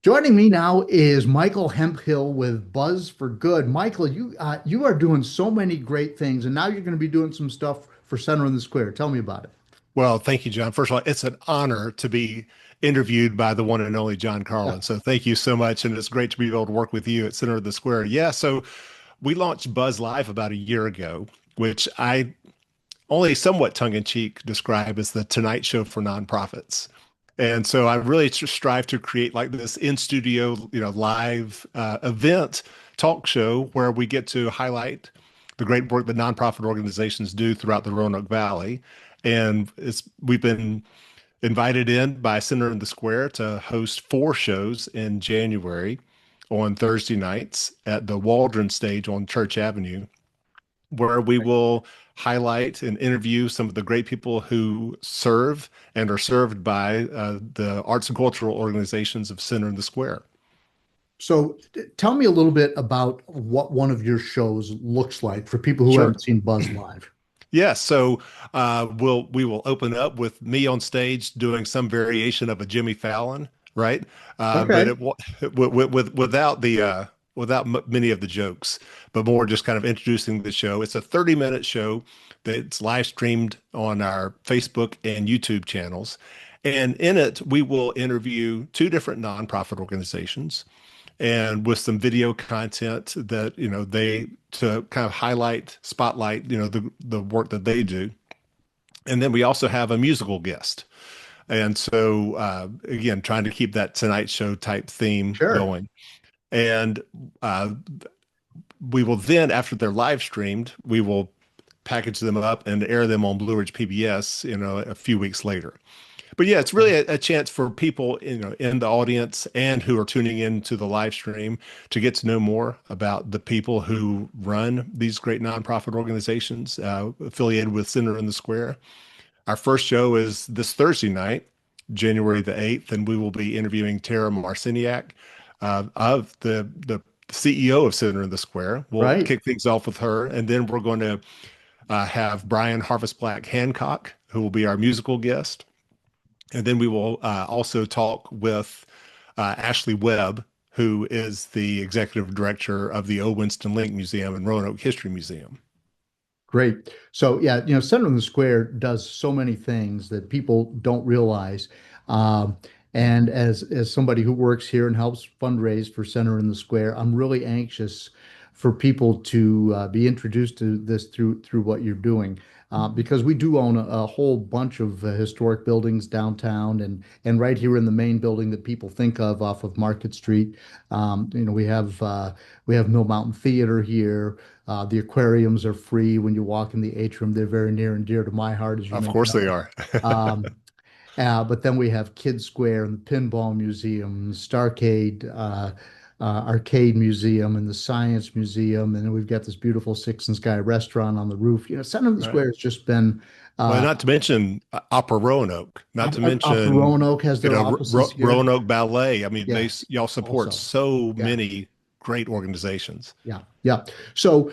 Joining me now is Michael Hemphill with Buzz for Good. Michael, you are doing so many great things, and now you're going to be doing some stuff for Center in the Square. Tell me about it. Well, thank you, John. First of all, it's an honor to be interviewed by the one and only John Yeah. Carlin. So thank you so much. And it's great to be able to work with you at Center of the Square. Yeah, so we launched Buzz Live about a year ago, which I only somewhat tongue-in-cheek describe as the Tonight Show for nonprofits. And so I really strive to create like this in-studio, live event talk show where we get to highlight the great work that nonprofit organizations do throughout the Roanoke Valley. And we've been invited in by Center in the Square to host four shows in January on Thursday nights at the Waldron Stage on Church Avenue, where we will highlight and interview some of the great people who serve and are served by the arts and cultural organizations of Center in the Square. So tell me a little bit about what one of your shows looks like for people who Sure. haven't seen Buzz live. Yeah, so we will open up with me on stage doing some variation of a Jimmy Fallon, right? But Okay. it without many of the jokes, but more just kind of introducing the show. It's a 30-minute show that's live streamed on our Facebook and YouTube channels, and in it we will interview two different nonprofit organizations and with some video content that they to kind of highlight spotlight the work that they do. And then we also have a musical guest, and so again trying to keep that Tonight Show type theme Sure. going. And uh, we will then, after they're live streamed, we will package them up and air them on Blue Ridge PBS a few weeks later. But yeah, it's really a chance for people, in the audience and who are tuning into the live stream to get to know more about the people who run these great nonprofit organizations affiliated with Center in the Square. Our first show is this Thursday night, January the 8th, and we will be interviewing Tara Marciniak of the CEO of Center in the Square. We'll Right. kick things off with her, and then we're going to have Brian Harvest Black Hancock, who will be our musical guest. And then we will also talk with Ashley Webb, who is the executive director of the O. Winston Link Museum and Roanoke History Museum. Great. So yeah, Center in the Square does so many things that people don't realize. Um, and as somebody who works here and helps fundraise for Center in the Square, I'm really anxious for people to be introduced to this through what you're doing. Because we do own a whole bunch of historic buildings downtown and right here in the main building that people think of off of Market Street. We have Mill Mountain Theater here. The aquariums are free when you walk in the atrium. They're very near and dear to my heart, as you Of may course they know. are. Um, but then we have Kids Square and the Pinball Museum, Starcade Arcade Museum, and the Science Museum, and then we've got this beautiful Six and Sky restaurant on the roof. Center of the Right. Square has just been Well, uh, not to mention Opera Roanoke, not to mention, Roanoke has their offices here. Roanoke Ballet. I mean, Yeah, y'all support also. so Yeah. many great organizations. Yeah, yeah. So,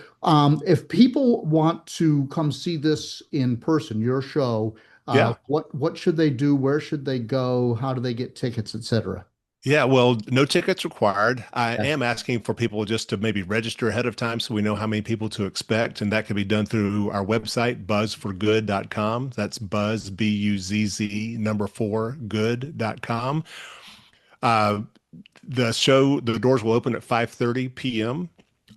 if people want to come see this in person, your show, Yeah. what should they do? Where should they go? How do they get tickets, etc.? Yeah, well, no tickets required. I Okay. am asking for people just to maybe register ahead of time so we know how many people to expect. And that can be done through our website, buzzforgood.com. That's buzz, B-U-Z-Z, number four, good.com. Uh, the doors will open at 5:30 p.m.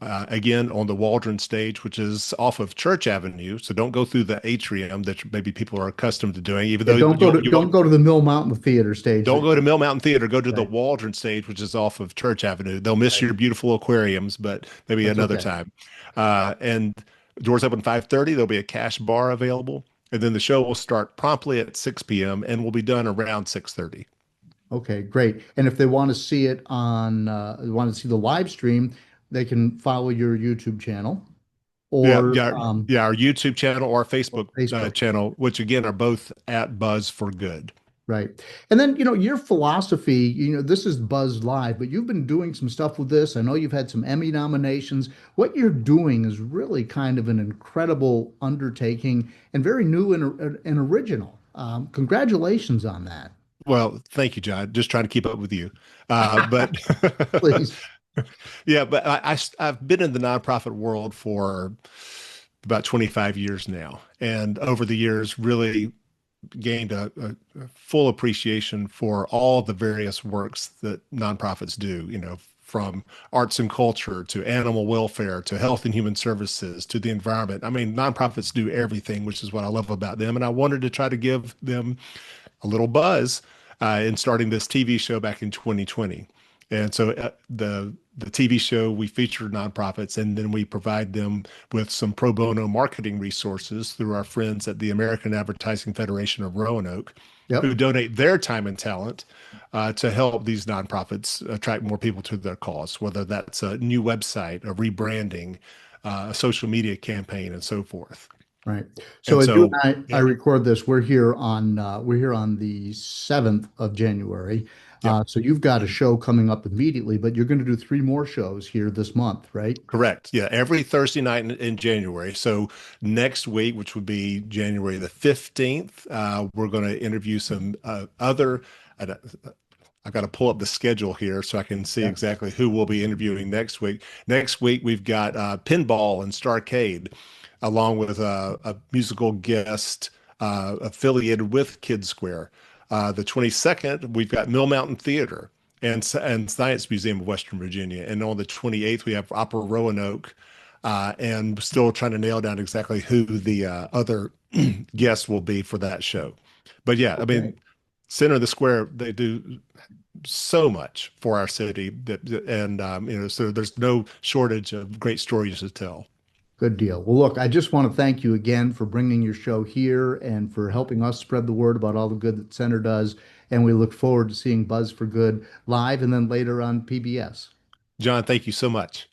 Again, on the Waldron Stage, which is off of Church Avenue. So don't go through the atrium that maybe people are accustomed to doing, even Yeah, though don't go to the Mill Mountain Theater stage. don't go to Mill Mountain Theater. Go to the Right, Waldron Stage, which is off of Church Avenue. They'll miss right. your beautiful aquariums, but maybe That's another okay. time. And doors open 5:30. There'll be a cash bar available, and then the show will start promptly at 6 p.m. and will be done around 6:30. Okay, great. And if they want to see it on, want to see the live stream, they can follow your YouTube channel Yeah, or yeah, yeah. Our YouTube channel or Facebook Facebook. channel, which again are both at Buzz for Good. Right. And then, your philosophy, this is Buzz Live, but you've been doing some stuff with this. I know you've had some Emmy nominations. What you're doing is really kind of an incredible undertaking and very new and original. Congratulations on that. Well, thank you, John. Just trying to keep up with you. But Please. yeah, but I've been in the nonprofit world for about 25 years now, and over the years, really gained a full appreciation for all the various works that nonprofits do, from arts and culture to animal welfare to health and human services to the environment. I mean, nonprofits do everything, which is what I love about them. And I wanted to try to give them a little buzz in starting this TV show back in 2020. And so the TV show, we feature nonprofits, and then we provide them with some pro bono marketing resources through our friends at the American Advertising Federation of Roanoke, who Yep. donate their time and talent to help these nonprofits attract more people to their cause, whether that's a new website, a rebranding, a social media campaign, and so forth. Right. So And as you so, and I yeah, record this, we're here on the 7th of January. yep. So you've got a show coming up immediately, but you're going to do three more shows here this month, right? Correct. Yeah, every Thursday night in January. So next week, which would be January the 15th, we're going to interview some other. I, I got to pull up the schedule here so I can see Yeah. exactly who we'll be interviewing next week. Next week, we've got Pinball and Starcade, along with a musical guest affiliated with Kid Square. The 22nd, we've got Mill Mountain Theater and Science Museum of Western Virginia. And on the 28th, we have Opera Roanoke, and still trying to nail down exactly who the other guests will be for that show. But yeah, I Okay. mean, Center of the Square, they do so much for our city and so there's no shortage of great stories to tell. Good deal. Well, look, I just want to thank you again for bringing your show here and for helping us spread the word about all the good that Center does. And we look forward to seeing Buzz for Good live and then later on PBS. John, thank you so much.